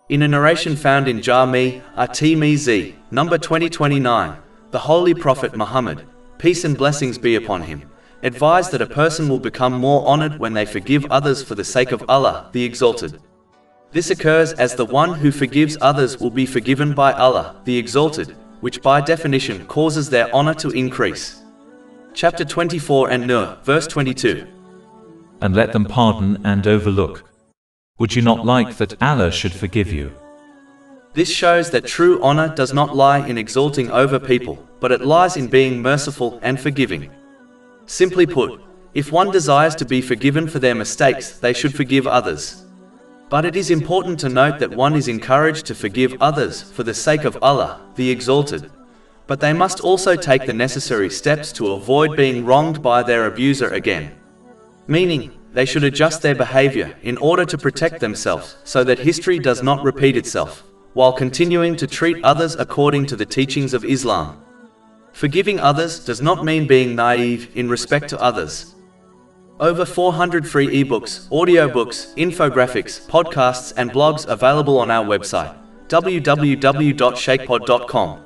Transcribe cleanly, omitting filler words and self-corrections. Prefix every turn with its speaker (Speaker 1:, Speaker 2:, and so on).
Speaker 1: In a narration found in Jami' at-Tirmidhi, number 2029, the Holy Prophet Muhammad, peace and blessings be upon him, advised that a person will become more honored when they forgive others for the sake of Allah, the Exalted. This occurs as the one who forgives others will be forgiven by Allah, the Exalted, which by definition causes their honor to increase. Chapter 24 and Nur, verse 22.
Speaker 2: And let them pardon and overlook. Would you not like that Allah should forgive you?
Speaker 1: This shows that true honor does not lie in exalting over people, but it lies in being merciful and forgiving. Simply put, if one desires to be forgiven for their mistakes, they should forgive others. But it is important to note that one is encouraged to forgive others for the sake of Allah, the Exalted. But they must also take the necessary steps to avoid being wronged by their abuser again. Meaning, they should adjust their behavior in order to protect themselves so that history does not repeat itself, while continuing to treat others according to the teachings of Islam. Forgiving others does not mean being naive in respect to others. Over 400 free ebooks, audiobooks, infographics, podcasts and blogs available on our website, www.shaykhpod.com.